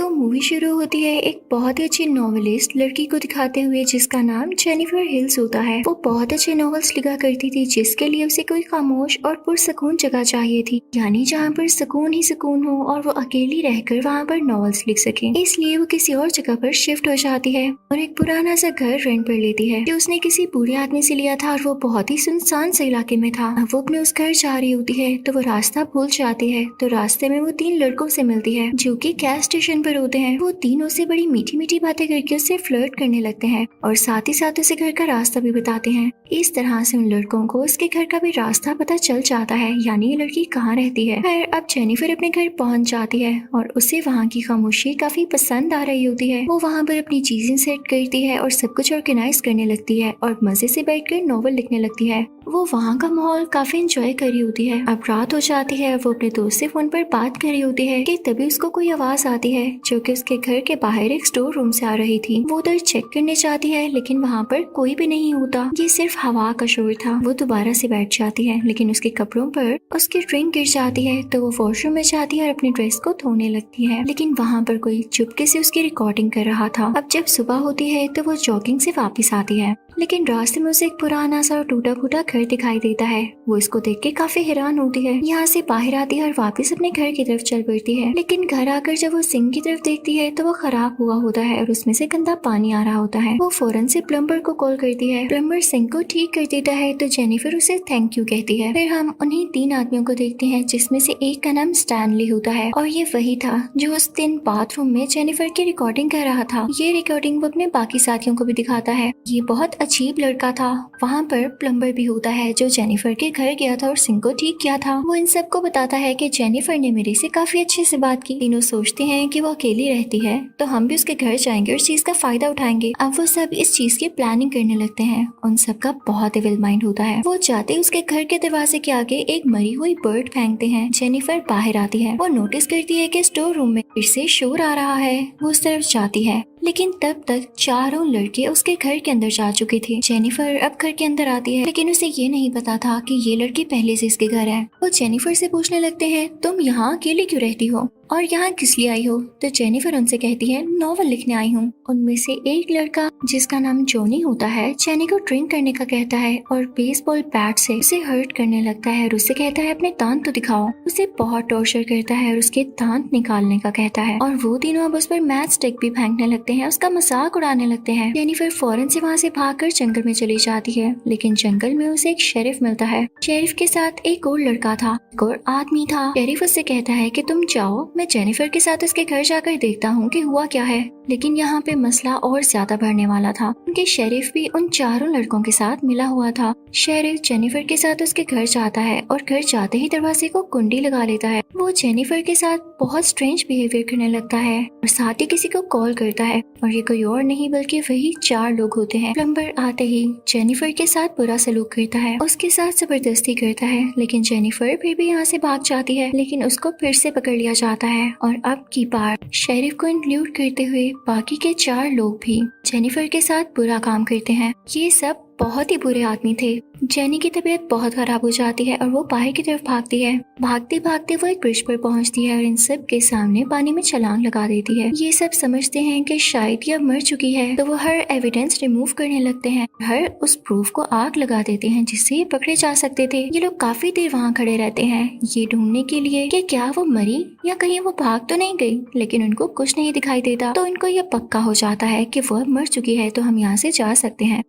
तो मूवी शुरू होती है एक बहुत ही अच्छी नॉवेलिस्ट लड़की को दिखाते हुए जिसका नाम जेनिफर हिल्स होता है। वो बहुत अच्छे नॉवेल्स लिखा करती थी जिसके लिए उसे कोई खामोश और पुरसकून जगह चाहिए थी, यानी जहाँ पर सुकून ही सुकून हो और वो अकेली रहकर वहाँ पर नॉवेल्स लिख सके। इसलिए वो किसी और जगह पर शिफ्ट हो जाती है और एक पुराना सा घर रेंट पर लेती है जो उसने किसी बूढ़े आदमी से लिया था और वो बहुत ही सुनसान से इलाके में था। अब वो अपने उस घर जा रही होती है तो वो रास्ता भूल जाती है। तो रास्ते में वो 3 लड़कों से मिलती है जो कि गैस स्टेशन पर होते हैं। वो तीनों से बड़ी मीठी मीठी बातें करके उससे फ्लर्ट करने लगते हैं और साथ ही साथ उसे घर का रास्ता भी बताते हैं। इस तरह से उन लड़कों को उसके घर का भी रास्ता पता चल जाता है, यानी ये लड़की कहाँ रहती है। फिर अब जेनिफर अपने घर पहुंच जाती है और उसे वहाँ की खामोशी काफी पसंद आ रही होती है। वो वहाँ पर अपनी चीजें सेट करती है और सब कुछ ऑर्गेनाइज करने लगती है और मजे से बैठकर नॉवल लिखने लगती है। वो वहाँ का माहौल काफी एंजॉय कर रही होती है। अब रात हो जाती है, वो अपने दोस्त से फोन पर बात कर रही होती है कि तभी उसको कोई आवाज आती है जो कि उसके घर के बाहर एक स्टोर रूम से आ रही थी। वो उधर चेक करने जाती है लेकिन वहाँ पर कोई भी नहीं होता, ये सिर्फ हवा का शोर था। वो दोबारा से बैठ जाती है लेकिन उसके कपड़ों पर उसकी ड्रिंक गिर जाती है तो वो वॉशरूम में जाती है और अपनी ड्रेस को धोने लगती है, लेकिन वहाँ पर कोई चुपके से उसकी रिकॉर्डिंग कर रहा था। अब जब सुबह होती है तो वो जॉगिंग से वापस आती है लेकिन रास्ते में उसे एक पुराना सा टूटा फूटा घर दिखाई देता है। वो इसको देख के काफी हैरान होती है। यहाँ से बाहर आती है और वापस अपने घर की तरफ चल पड़ती है, लेकिन घर आकर जब वो सिंक की तरफ देखती है तो वो खराब हुआ होता है और उसमें से गंदा पानी आ रहा होता है। वो फौरन से प्लम्बर को कॉल करती है। प्लम्बर सिंक को ठीक कर देता है तो जेनिफर उसे थैंक यू कहती है। फिर हम उन्हीं 3 आदमियों को देखते हैं जिसमें से एक का नाम स्टैनली होता है और ये वही था जो उस दिन बाथरूम में जेनिफर की रिकॉर्डिंग कर रहा था। ये रिकॉर्डिंग वो अपने बाकी साथियों को भी दिखाता है। ये बहुत अजीब लड़का था। वहाँ पर प्लम्बर भी होता है जो जेनिफर के घर गया था और सिंक को ठीक किया था। वो इन सबको बताता है कि जेनिफर ने मेरे से काफी अच्छे से बात की। तीनों सोचते हैं कि वो अकेली रहती है तो हम भी उसके घर जाएंगे और इस चीज का फायदा उठाएंगे। अब वो सब इस चीज की प्लानिंग करने लगते हैं। उन सबका बहुत इविल माइंड होता है। वो जाते उसके घर के दरवाजे के आगे एक मरी हुई बर्ड फेंकते हैं। जेनिफर बाहर आती है। वो नोटिस करती है कि स्टोर रूम में फिर से शोर आ रहा है। वो उस तरफ जाती है लेकिन तब तक चारों लड़के उसके घर के अंदर जा चुके थे। जेनिफर अब घर के अंदर आती है लेकिन उसे ये नहीं पता था कि ये लड़के पहले से इसके घर है। वो जेनिफर से पूछने लगते हैं तुम यहाँ अकेले क्यों रहती हो और यहाँ किस लिए आई हो? तो जेनिफर उनसे कहती है नॉवल लिखने आई हूँ। उनमें से एक लड़का जिसका नाम जोनी होता है जेनी को ड्रिंक करने का कहता है और बेसबॉल बैट से उसे हर्ट करने लगता है और उसे कहता है अपने दांत तो दिखाओ। उसे बहुत टॉर्चर करता है और उसके दांत निकालने का कहता है और वो तीनों अब उस पर मैच स्टिक भी फेंकने लगते हैं, उसका मजाक उड़ाने लगते हैं। जेनिफर फौरन से वहाँ से भागकर जंगल में चली जाती है लेकिन जंगल में उसे एक शेरिफ मिलता है। शेरिफ के साथ एक और लड़का था, एक और आदमी था। शेरिफ उससे कहता है कि तुम जाओ, मैं जेनिफर के साथ उसके घर जाकर देखता हूँ कि हुआ क्या है। लेकिन यहाँ पे मसला और ज्यादा बढ़ने वाला था क्योंकि शेरिफ भी उन चारों लड़कों के साथ मिला हुआ था। शेरिफ जेनिफर के साथ उसके घर जाता है और घर जाते ही दरवाजे को कुंडी लगा लेता है। वो जेनिफर के साथ बहुत स्ट्रेंज बिहेवियर करने लगता है और साथ ही किसी को कॉल करता है और ये कोई और नहीं बल्कि वही 4 लोग होते हैं। प्लम्बर आते ही जेनिफर के साथ बुरा सलूक करता है, उसके साथ जबरदस्ती करता है लेकिन जेनिफर फिर भी यहाँ से भाग जाती है लेकिन उसको फिर से पकड़ लिया जाता है और अब की बार शेरिफ को इंक्लूड करते हुए बाकी के 4 लोग भी जेनिफर के साथ बुरा काम करते हैं। ये सब बहुत ही बुरे आदमी थे। जेनी की तबीयत बहुत खराब हो जाती है और वो बाहर की तरफ भागती है। भागते भागते वो एक ब्रिज पर पहुंचती है और इन सब के सामने पानी में छलांग लगा देती है। ये सब समझते हैं कि शायद ये मर चुकी है तो वो हर एविडेंस रिमूव करने लगते हैं, हर उस प्रूफ को आग लगा देते हैं जिससे ये पकड़े जा सकते थे। ये लोग काफी देर वहाँ खड़े रहते हैं ये ढूंढने के लिए कि क्या वो मरी या कहीं वो भाग तो नहीं गई, लेकिन उनको कुछ नहीं दिखाई देता। तो इनको ये पक्का हो जाता है कि वो मर चुकी है तो हम यहाँ से जा सकते हैं।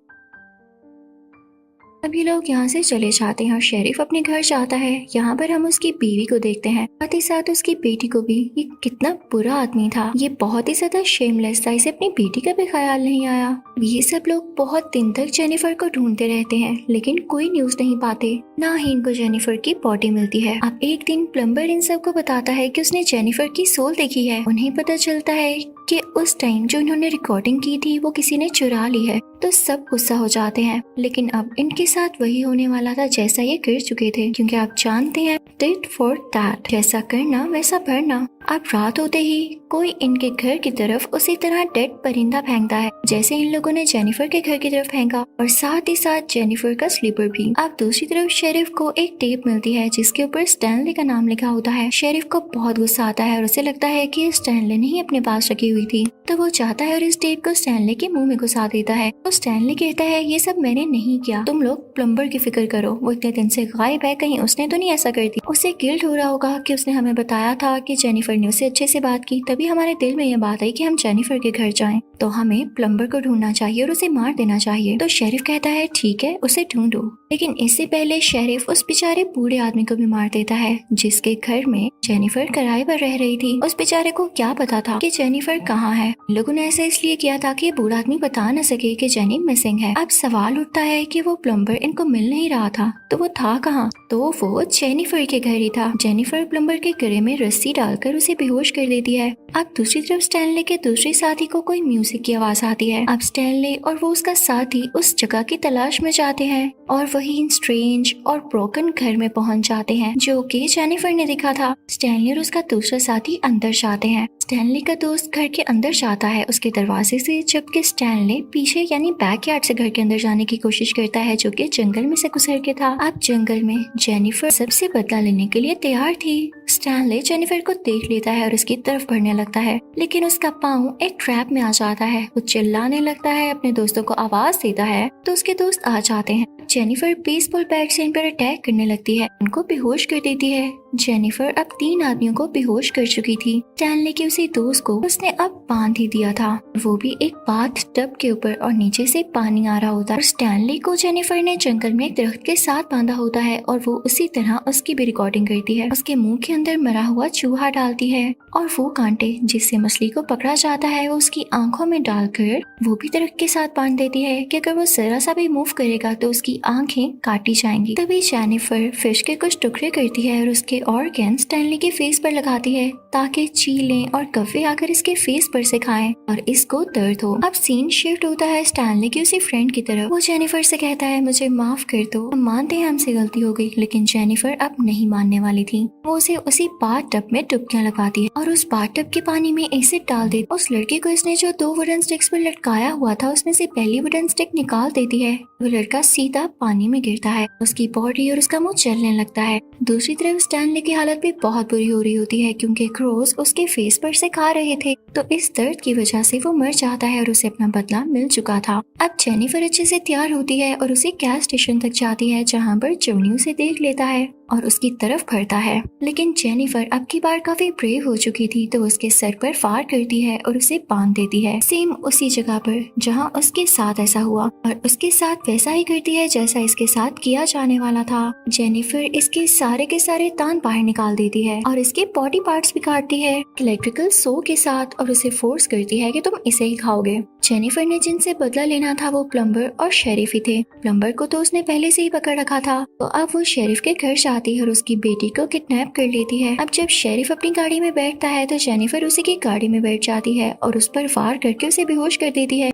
सभी लोग यहाँ से चले जाते हैं और शेरिफ अपने घर जाता है। यहाँ पर हम उसकी बीवी को देखते हैं, साथ ही साथ उसकी बेटी को भी। ये कितना बुरा आदमी था, ये बहुत ही ज्यादा शेमलेस था, इसे अपनी बेटी का भी ख्याल नहीं आया। ये सब लोग बहुत दिन तक जेनिफर को ढूंढते रहते हैं लेकिन कोई न्यूज नहीं पाते, ना ही इनको जेनिफर की बॉडी मिलती है। अब एक दिन प्लम्बर इन सबको बताता है कि उसने जेनिफर की सोल देखी है। उन्हें पता चलता है कि उस टाइम जो इन्होंने रिकॉर्डिंग की थी वो किसी ने चुरा ली है। तो सब गुस्सा हो जाते हैं लेकिन अब इनके साथ वही होने वाला था जैसा ये कर चुके थे, क्योंकि आप जानते हैं टिट फॉर टैट, जैसा करना वैसा भरना। अब रात होते ही कोई इनके घर की तरफ उसी तरह डेड परिंदा फेंकता है जैसे इन लोगों ने जेनिफर के घर की तरफ फेंका, और साथ ही साथ जेनिफर का स्लीपर भी। अब दूसरी तरफ शेरिफ को एक टेप मिलती है जिसके ऊपर स्टैनली का नाम लिखा होता है। शेरिफ को बहुत गुस्सा आता है और उसे लगता है कि स्टैनली ने ही अपने पास रखी हुई थी, तो वो चाहता है और इस टेप को स्टैनली के मुंह में घुसा देता है। तो स्टैनली कहता है ये सब मैंने नहीं किया, तुम लोग प्लम्बर की फिक्र करो, वो इतने दिन से गायब है, कहीं उसने तो नहीं ऐसा कर दी। उसे गिल्ट हो रहा होगा कि उसने हमें बताया था कि जेनिफर ने उसे अच्छे से बात की, तभी हमारे दिल में ये बात आई कि हम जेनिफर के घर जाएं, तो हमें प्लम्बर को ढूंढना चाहिए और उसे मार देना चाहिए। तो शेरिफ कहता है ठीक है, उसे ढूंढो, लेकिन इससे पहले शेरिफ उस बेचारे बूढ़े आदमी को भी मार देता है जिसके घर में जेनिफर किराए पर रह रही थी। उस बेचारे को क्या पता था कि जेनिफर कहाँ है। लोगों ने ऐसा इसलिए किया था कि बूढ़ा आदमी बता न सके कि जेनी मिसिंग है। अब सवाल उठता है कि वो प्लम्बर इनको मिल नहीं रहा था, तो वो था कहाँ? तो वो जेनिफर के घर ही था। जेनिफर प्लम्बर के गले में रस्सी डालकर उसे बेहोश कर देती है। अब दूसरी तरफ स्टैनली के दूसरे साथी को कोई म्यूजिक की आवाज आती है। अब स्टैनली और वो उसका साथी उस जगह की तलाश में जाते हैं और वही स्ट्रेंज और ब्रोकन घर में पहुंच जाते हैं जो कि जेनिफर ने देखा था। स्टैनली और उसका दूसरा साथी अंदर जाते हैं। स्टैनली का दोस्त घर के अंदर जाता है उसके दरवाजे से, जबकि स्टैनली पीछे यानी बैकयार्ड से घर के अंदर जाने की कोशिश करता है जो कि जंगल में से गुजर के था। अब जंगल में जेनिफर सबसे बदला लेने के लिए तैयार थी। स्टैनली जेनिफर को देख लेता है और उसकी तरफ बढ़ने लगता है, लेकिन उसका पाँव एक ट्रैप में आ जाता है। वो चिल्लाने लगता है, अपने दोस्तों को आवाज देता है, तो उसके दोस्त आ जाते हैं। जेनिफर बेसबॉल बैट से इन पर अटैक करने लगती है, उनको बेहोश कर देती है। जेनिफर अब 3 आदमियों को बेहोश कर चुकी थी। स्टैनली के उसी दोस्त को उसने अब बांध ही दिया था, वो भी एक बाथ टब के ऊपर, और नीचे से पानी आ रहा होता है। स्टैनली को जेनिफर ने जंगल में एक दरख्त के साथ बांधा होता है और वो उसी तरह उसकी भी रिकॉर्डिंग करती है। उसके मुंह के अंदर मरा हुआ चूहा डालती है और वो कांटे जिससे मछली को पकड़ा जाता है वो उसकी आंखों में डालकर वो भी दरख्त के साथ बांध देती है कि अगर वो जरा सा भी मूव करेगा तो उसकी आंखें काटी जाएंगी। तभी जेनिफर फिश के कुछ टुकड़े करती है और उसके ऑर्गन स्टैनली के फेस पर लगाती है ताकि चीलें और कव्वे आकर इसके फेस पर से खाएं और इसको दर्द हो। अब सीन शिफ्ट होता है स्टैनली की उसी फ्रेंड की तरफ। वो जेनिफर से कहता है मुझे माफ कर दो, हम मानते हैं हमसे गलती हो गई, लेकिन जेनिफर अब नहीं मानने वाली थी। वो उसे उसी बाथ टब में डुबकियां लगाती है और उस बाथ टब के पानी में एसिड डाल देती। उस लड़के को इसने जो 2 वुडन स्टिक्स पर लटकाया हुआ था उसमें से पहली वुडन स्टिक निकाल देती है। वो लड़का सीधा पानी में गिरता है, उसकी बॉडी और उसका मुंह जलने लगता है। दूसरी तरफ स्टैनली की हालत भी बहुत बुरी हो रही होती है क्योंकि क्रोस उसके फेस पर से खा रहे थे, तो इस दर्द की वजह से वो मर जाता है और उसे अपना बदला मिल चुका था। अब जेनिफर अच्छे से तैयार होती है और उसे गैस स्टेशन तक जाती है जहाँ पर जोनी उसे देख लेता है और उसकी तरफ बढ़ता है, लेकिन जेनिफर अब की बार काफी ब्रेव हो चुकी थी तो उसके सर पर फायर करती है और उसे बांध देती है, सेम उसी जगह पर जहां उसके साथ ऐसा हुआ, और उसके साथ वैसा ही करती है जैसा इसके साथ किया जाने वाला था। जेनिफर इसके सारे के सारे तान बाहर निकाल देती है और इसके बॉडी पार्ट्स भी काटती है इलेक्ट्रिकल सो के साथ और उसे फोर्स करती है कि तुम इसे ही खाओगे। जेनिफर ने जिनसे बदला लेना था वो प्लम्बर और शेरिफ ही थे। प्लम्बर को तो उसने पहले से ही पकड़ रखा था, तो अब वो शेरिफ के घर जाती है और उसकी बेटी को किडनैप कर लेती है। अब जब शेरिफ अपनी गाड़ी में बैठता है तो जेनिफर उसी की गाड़ी में बैठ जाती है और उस पर वार करके उसे बेहोश कर देती है।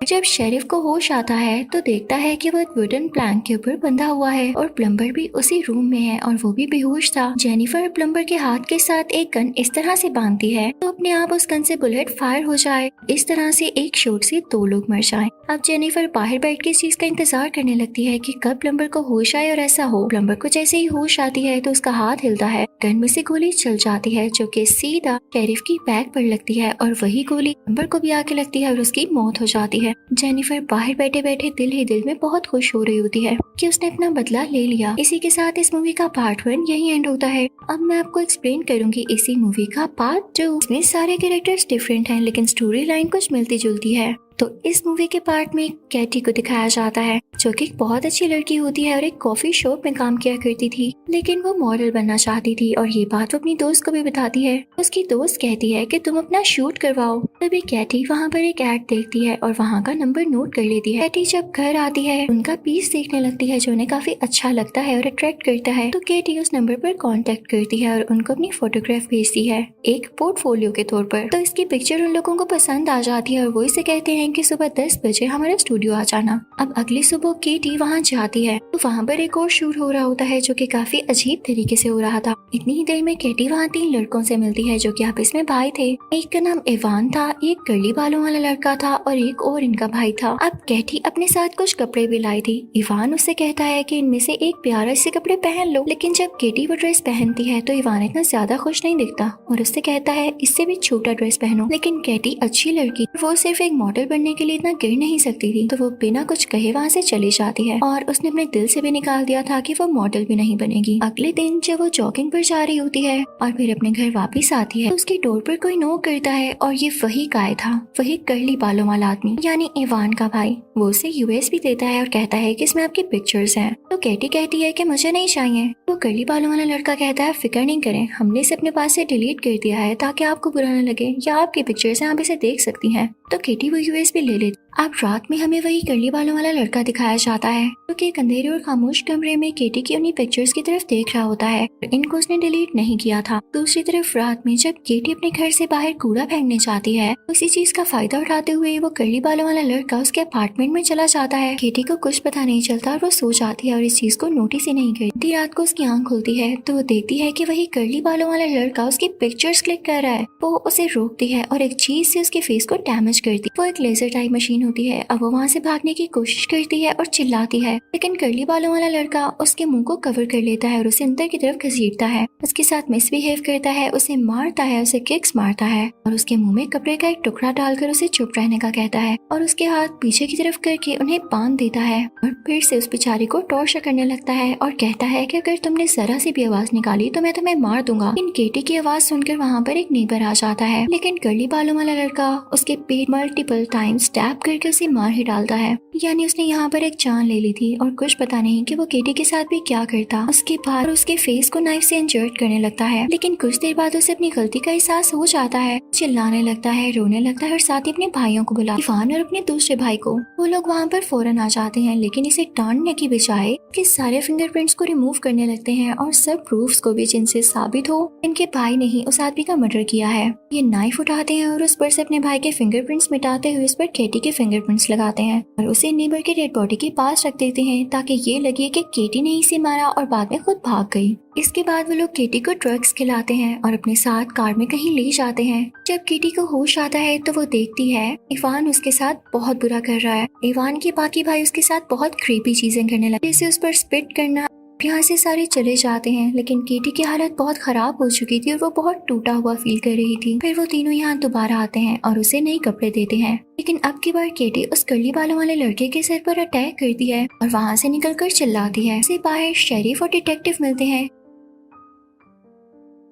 जब शेरिफ को होश आता है तो देखता है कि वो एक वुडन प्लैंक के ऊपर बंधा हुआ है और प्लम्बर भी उसी रूम में है और वो भी बेहोश था। जेनिफर प्लम्बर के हाथ के साथ एक गन इस तरह से बांधती है तो अपने आप उस गन से बुलेट फायर हो जाए, इस तरह से एक शॉट से 2 लोग मर जाएं। अब जेनिफर बाहर बैठ के इस चीज का इंतजार करने लगती है कि कब प्लम्बर को होश आए और ऐसा हो। प्लम्बर को जैसे ही होश आती है तो उसका हाथ हिलता है, गन में से गोली चल जाती है जो कि सीधा शेरिफ की बैक पर लगती है और वही गोली प्लम्बर को भी आके लगती है और उसकी मौत हो जाती है। जेनिफर बाहर बैठे बैठे दिल ही दिल में बहुत खुश हो रही होती है कि उसने अपना बदला ले लिया। इसी के साथ इस मूवी का पार्ट 1 यही एंड होता है। अब मैं आपको एक्सप्लेन करूंगी इसी मूवी का पार्ट 2। इसमें सारे कैरेक्टर्स डिफरेंट हैं लेकिन स्टोरी लाइन कुछ मिलती जुलती है। तो इस मूवी के पार्ट में कैटी को दिखाया जाता है जो कि एक बहुत अच्छी लड़की होती है और एक कॉफी शॉप में काम किया करती थी, लेकिन वो मॉडल बनना चाहती थी और ये बात वो अपनी दोस्त को भी बताती है। उसकी दोस्त कहती है कि तुम अपना शूट करवाओ। तभी कैटी वहाँ पर एक एड देखती है और वहाँ का नंबर नोट कर लेती है। कैटी जब घर आती है उनका पीस देखने लगती है जो उन्हें काफी अच्छा लगता है और अट्रैक्ट करता है, तो कैटी उस नंबर पर कॉन्टेक्ट करती है और उनको अपनी फोटोग्राफ भेजती है एक पोर्टफोलियो के तौर पर। तो इसकी पिक्चर उन लोगों को पसंद आ जाती है और वो इसे कहते हैं हैं कि सुबह 10 बजे हमारे स्टूडियो आ जाना। अब अगली सुबह केटी वहाँ जाती है तो वहाँ पर एक और शूट हो रहा होता है जो कि काफी अजीब तरीके से हो रहा था। इतनी ही देर में केटी वहाँ 3 लड़कों से मिलती है जो कि आपस में भाई थे। एक का नाम इवान था, एक कर्ली बालों वाला लड़का था और एक और इनका भाई था। अब केटी अपने साथ कुछ कपड़े भी लाई थी। इवान उससे कहता है कि इनमें से एक प्यारा से कपड़े पहन लो, लेकिन जब केटी वो ड्रेस पहनती है तो इवान इतना ज्यादा खुश नहीं दिखता और उससे कहता है इससे भी छोटा ड्रेस पहनो। लेकिन केटी अच्छी लड़की, वो सिर्फ एक मॉडल बनने के लिए इतना गिर नहीं सकती थी, तो वो बिना कुछ कहे वहाँ से चली जाती है और उसने अपने दिल से भी निकाल दिया था कि वो मॉडल भी नहीं बनेगी। अगले दिन जब वो जॉगिंग पर जा रही होती है और फिर अपने घर वापस आती है तो उसके डोर पर कोई नॉक करता है और ये वही काय था, वही कर्ली बालों वाला आदमी यानी इवान का भाई। वो उसे यूएस भी देता है और कहता है कि इसमें आपकी पिक्चर्स हैं। तो केटी कहती है कि मुझे नहीं चाहिए। वो कर्ली बालों वाला लड़का कहता है फिक्र नहीं करें, हमने इसे अपने पास से डिलीट कर दिया है ताकि आपको बुरा न लगे, या आपकी पिक्चर्स हैं, आप इसे देख सकती हैं। तो केटी वो यूएस भी ले लेती। अब रात में हमें वही कर्ली बालों वाला लड़का दिखाया जाता है जो कि एक अंधेरे और खामोश कमरे में केटी की उन्हीं पिक्चर्स की तरफ देख रहा होता है। इनको उसने डिलीट नहीं किया था। दूसरी तरफ रात में जब केटी अपने घर से बाहर कूड़ा फेंकने जाती है, उसी चीज का फायदा उठाते हुए वो कर्ली बालों वाला लड़का उसके अपार्टमेंट में चला जाता है। केटी को कुछ पता नहीं चलता और वो सो जाती है और इस चीज को नोटिस ही नहीं करती। रात को उसकी आंख खुलती है तो वो देखती है कि वही कर्ली बालों वाला लड़का उसकी पिक्चर्स क्लिक कर रहा है। वो उसे रोकती है और एक चीज से उसके फेस को डैमेज करती है। वो एक लेजर टाइप मशीन होती है। अब वो वहाँ से भागने की कोशिश करती है और चिल्लाती है, लेकिन कर्ली बालों वाला लड़का उसके मुंह को कवर कर लेता है और उसे अंदर की तरफ घसीटता है, उसके साथ मिसबिहेव करता है, उसे मारता है, उसे किक्स मारता है और उसके मुंह में कपड़े का एक टुकड़ा डालकर उसे चुप रहने का कहता है और उसके हाथ पीछे की तरफ करके उन्हें बांध देता है और फिर से उस बेचारी को टॉर्चर करने लगता है और कहता है कि अगर तुमने जरा सी भी आवाज निकाली तो मैं तुम्हें मार दूंगा। इन केटी की आवाज सुनकर वहाँ पर एक नेबर आ जाता है, लेकिन कर्ली बालों वाला लड़का उसके पेट मल्टीपल टाइम्स स्टैब करके उसे मार ही डालता है। यानी उसने यहाँ पर एक जान ले ली थी और कुछ पता नहीं कि वो केटी के साथ भी क्या करता। उसके बाद उसके फेस को नाइफ से इंजर्ड करने लगता है, लेकिन कुछ देर बाद उसे अपनी गलती का एहसास हो जाता है, चिल्लाने लगता है, रोने लगता है और साथ ही अपने भाइयों को बुला, इवान और अपने दूसरे भाई को। वो लोग वहाँ पर फौरन आ जाते हैं, लेकिन इसे डांटने की बजाय कि सारे फिंगरप्रिंट्स को रिमूव करने लगते हैं और सब प्रूफ्स को भी जिनसे साबित हो इनके भाई ने ही उस आदमी का मर्डर किया है। ये नाइफ उठाते हैं और उस पर से अपने भाई के फिंगरप्रिंट्स मिटाते हुए उस पर केटी के फिंगरप्रिंट्स लगाते हैं और उसे नेबर के डेड बॉडी के पास रख देते हैं ताकि ये लगे कि केटी ने इसे मारा और बाद में खुद भाग गई। इसके बाद वो लोग केटी को ड्रग्स खिलाते हैं और अपने साथ कार में कहीं ले जाते हैं। जब केटी को होश आता है तो वो देखती है इवान उसके साथ बहुत बुरा कर रहा है। इवान के बाकी भाई उसके साथ बहुत क्रीपी चीजें करने लगे, जैसे उस पर स्पिट करना। यहाँ से सारे चले जाते हैं, लेकिन केटी की हालत बहुत खराब हो चुकी थी और वो बहुत टूटा हुआ फील कर रही थी। फिर वो तीनों यहाँ दोबारा आते हैं और उसे नए कपड़े देते हैं, लेकिन अब की बार केटी उस कर्ली बालों वाले लड़के के सर पर अटैक करती है और वहाँ से निकलकर चिल्लाती है। इससे बाहर शेरिफ और डिटेक्टिव मिलते हैं।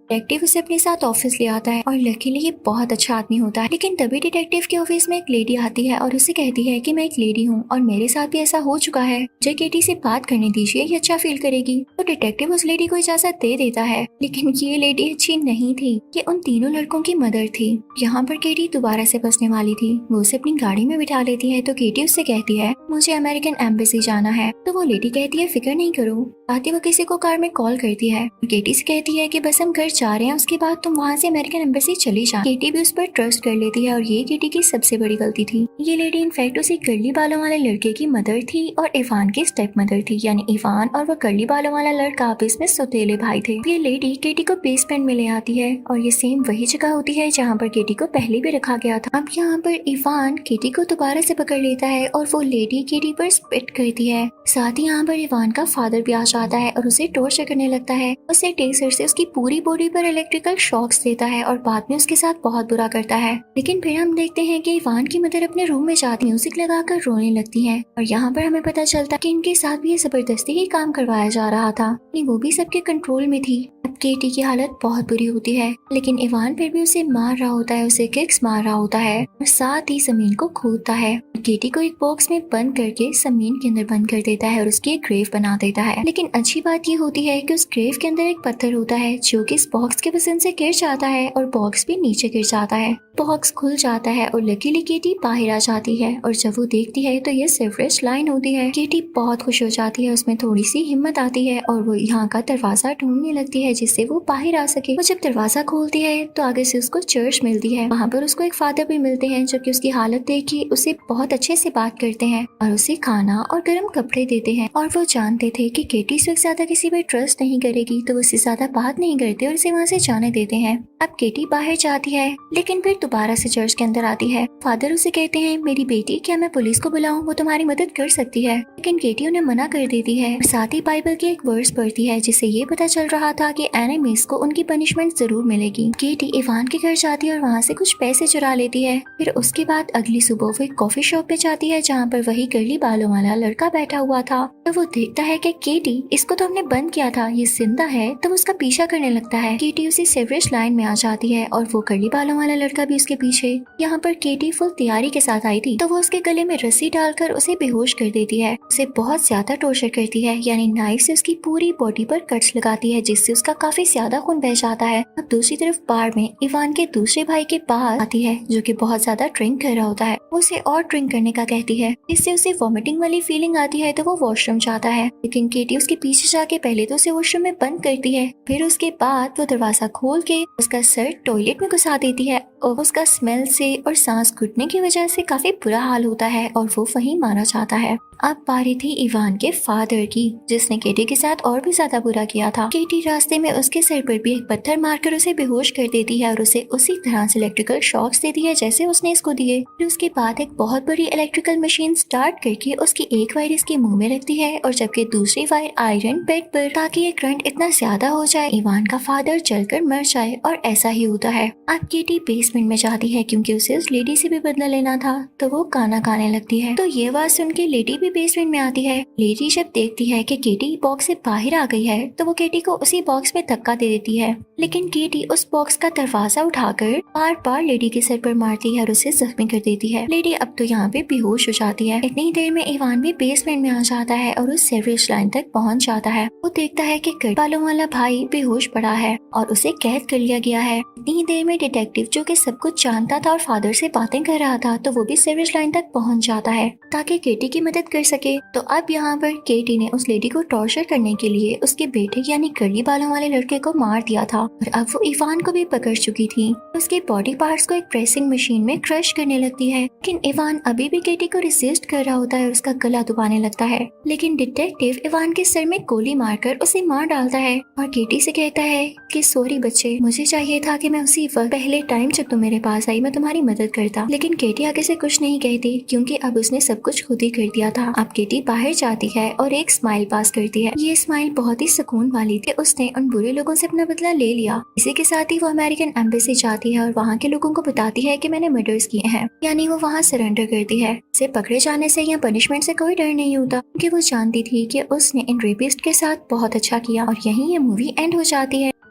डिटेक्टिव उसे अपने साथ ऑफिस ले आता है और लकीली ये बहुत अच्छा आदमी होता है, लेकिन तभी डिटेक्टिव के ऑफिस में एक लेडी आती है और उसे कहती है कि मैं एक लेडी हूँ और मेरे साथ भी ऐसा हो चुका है, मुझे केटी से बात करने दीजिए, ये अच्छा फील करेगी। तो डिटेक्टिव उस लेडी को इजाजत दे देता है, लेकिन ये लेडी अच्छी नहीं थी, ये उन तीनों लड़कों की मदर थी। यहाँ पर केटी दोबारा से फंसने वाली थी। वो उसे अपनी गाड़ी में बिठा लेती है तो केटी उससे कहती है मुझे अमेरिकन एम्बेसी जाना है। तो वो लेडी कहती है फिक्र नहीं करो। साथ ही वो किसी को कार में कॉल करती है। केटी से कहती है कि बस हम घर जा रहे हैं, उसके बाद तुम वहाँ से अमेरिकन एम्बेसी चली जा। केटी भी उस पर ट्रस्ट कर लेती है और ये केटी की सबसे बड़ी गलती थी। ये लेडी इनफैक्ट उसी कर्ली बालों वाले लड़के की मदर थी और इवान की स्टेप मदर थी, यानी इवान और वो कर्ली बालों वाला लड़का आपस में सौतेले भाई थे। ये लेडी केटी को बेसमेंट में ले आती है और ये सेम वही जगह होती है जहाँ पर केटी को पहले भी रखा गया था। अब यहाँ पर इवान केटी को दोबारा से पकड़ लेता है और वो लेडी केटी पर स्पिट करती है। साथ ही यहाँ पर इवान का फादर भी आ जाता है और उसे टॉर्चर करने लगता है। उसे टेसर से उसकी पूरी बॉडी पर इलेक्ट्रिकल शॉक्स देता है और बाद में उसके साथ बहुत बुरा करता है। लेकिन फिर हम देखते हैं कि इवान की मदर अपने रूम में जाती म्यूजिक लगाकर रोने लगती है और यहाँ पर हमें पता चलता है कि इनके साथ भी ये जबरदस्ती ही काम करवाया जा रहा था, वो भी सबके कंट्रोल में थी। अब केटी की हालत बहुत बुरी होती है, लेकिन इवान फिर भी उसे मार रहा होता है, उसे किक्स मार रहा होता है और साथ ही जमीन को खोदता है। केटी को एक बॉक्स में बंद करके जमीन के अंदर बंद कर देता है और उसकी एक ग्रेव बना देता है। लेकिन अच्छी बात ये होती है कि उस ग्रेव के अंदर एक पत्थर होता है जो कि इस बॉक्स के वजन से गिर जाता है और बॉक्स भी नीचे गिर जाता है। बॉक्स खुल जाता है और लकीली केटी बाहर आ जाती है और जब वो देखती है तो ये सेवरेज लाइन होती है। केटी बहुत खुश हो जाती है, उसमें थोड़ी सी हिम्मत आती है और वो यहाँ का दरवाजा ढूंढने लगती है है जिससे वो बाहर आ सके। वो जब दरवाजा खोलती है तो आगे से उसको चर्च मिलती है। वहाँ पर उसको एक फादर भी मिलते हैं जो कि उसकी हालत देख के उसे बहुत अच्छे से बात करते हैं और उसे खाना और गर्म कपड़े देते हैं। और वो जानते थे कि केटी से ज्यादा किसी पर ट्रस्ट नहीं करेगी, तो उससे ज्यादा बात नहीं करते और उसे वहाँ से जाने देते हैं। अब केटी बाहर जाती है लेकिन फिर दोबारा से चर्च के अंदर आती है। फादर उसे कहते हैं, मेरी बेटी, क्या मैं पुलिस को बुलाऊं? वो तुम्हारी मदद कर सकती है। लेकिन केटी उन्हें मना कर देती है और साथ ही बाइबल की एक वर्स पढ़ती है जिससे ये पता चल रहा था कि एनिमीज को उनकी पनिशमेंट जरूर मिलेगी। केटी इवान के घर जाती है और वहाँ से कुछ पैसे चुरा लेती है। फिर उसके बाद अगली सुबह वो एक कॉफी शॉप पे जाती है जहाँ पर वही कर्ली बालों वाला लड़का बैठा हुआ था। तो वो देखता है कि केटी, इसको तो हमने बंद किया था, ये जिंदा है। तो उसका पीछा करने लगता है। केटी उसी सेवरेज लाइन में आ जाती है और वो कर्ली बालों वाला लड़का भी उसके पीछे। यहाँ पर केटी फुल तैयारी के साथ आई थी, तो वो उसके गले में रस्सी डालकर उसे बेहोश कर देती है। उसे बहुत ज्यादा टॉर्चर करती है, यानी नाइफ से उसकी पूरी बॉडी पर कट्स लगाती है जिससे उसका काफी ज्यादा खून बह जाता है। अब दूसरी तरफ बार में इवान के दूसरे भाई के पास आती है जो कि बहुत ज्यादा ड्रिंक कर रहा होता है। वो उसे और ड्रिंक करने का कहती है जिससे उसे वॉमिटिंग वाली फीलिंग आती है। तो वो वॉशरूम जाता है लेकिन केटी उसके पीछे जाके पहले तो उसे वॉशरूम में बंद करती है, फिर उसके बाद वो दरवाजा खोल के उसका सर टॉयलेट में घुसा देती है और उसका स्मेल से और सांस घुटने की वजह से काफी बुरा हाल होता है और वो वहीं मारा जाता है। अब बारी थी इवान के फादर की, जिसने केटी के साथ और भी ज्यादा बुरा किया था। केटी रास्ते में उसके सर पर भी एक पत्थर मारकर उसे बेहोश कर देती है और उसे उसी तरह से इलेक्ट्रिकल शॉक्स देती है जैसे उसने इसको दिए। फिर उसके बाद एक बहुत बड़ी इलेक्ट्रिकल मशीन स्टार्ट करके उसकी एक वायर इसके मुंह में रखती है और जबकि दूसरी वायर आयरन बेड पर, ताकि ये करंट इतना ज्यादा हो जाए इवान का फादर जलकर मर जाए। और ऐसा ही होता है। अब केटी बेसमेंट में जाती है क्योंकि उसे उस लेडी से भी बदला लेना था, तो वो गाना गाने लगती है। तो ये बात सुन के लेडी भी बेसमेंट में आती है। लेडी जब देखती है कि केटी बॉक्स से बाहर आ गई है तो वो केटी को उसी बॉक्स में धक्का दे देती है, लेकिन केटी उस बॉक्स का दरवाजा उठाकर बार बार लेडी के सर पर मारती है और उसे जख्मी कर देती है। लेडी अब तो यहाँ पे बेहोश हो जाती है। इतनी देर में इवान भी बेसमेंट में आ जाता है और उस सेवरेज लाइन तक पहुँच जाता है। वो देखता है कि कर्ली बालों वाला भाई बेहोश पड़ा है और उसे कैद कर लिया गया है। इतनी देर में डिटेक्टिव जो कि सब कुछ जानता था और फादर से बातें कर रहा था, तो वो भी सेवरेज लाइन तक पहुँच जाता है ताकि केटी की मदद कर सके। तो अब यहाँ पर केटी ने उस लेडी को टॉर्चर करने के लिए उसके बेटे यानी कर्ली बालों वाले लड़के को मार दिया था और अब वो इवान को भी पकड़ चुकी थी। उसके बॉडी पार्ट्स को एक प्रेसिंग मशीन में क्रश करने लगती है, लेकिन इवान अभी भी केटी को रेसिस्ट कर रहा होता है और उसका गला दबाने लगता है। लेकिन डिटेक्टिव इवान के सर में गोली मारकर उसे मार डालता है और केटी से कहता है कि सॉरी बच्चे, मुझे चाहिए था कि मैं उसी वक्त पहले टाइम जब तुम मेरे पास आई मैं तुम्हारी मदद करता। लेकिन केटी आगे से कुछ नहीं कहती क्योंकि अब उसने सब कुछ खुद ही कर दिया था। अब केटी बाहर जाती है और एक स्माइल पास करती है। ये स्माइल बहुत ही सुकून वाली थी। उसने उन बुरे लोगों से अपना बदला ले लिया। इसी के साथ ही वो अमेरिकन एम्बेसी जाती है और वहाँ के लोगों को बताती है कि मैंने मर्डर्स किए हैं, यानी वो वहाँ सरेंडर करती है। उसे पकड़े जाने से या पनिशमेंट से कोई डर नहीं होता क्योंकि वो जानती थी कि उसने इन रेपिस्ट के साथ बहुत अच्छा किया। और यहीं ये मूवी एंड हो जाती है।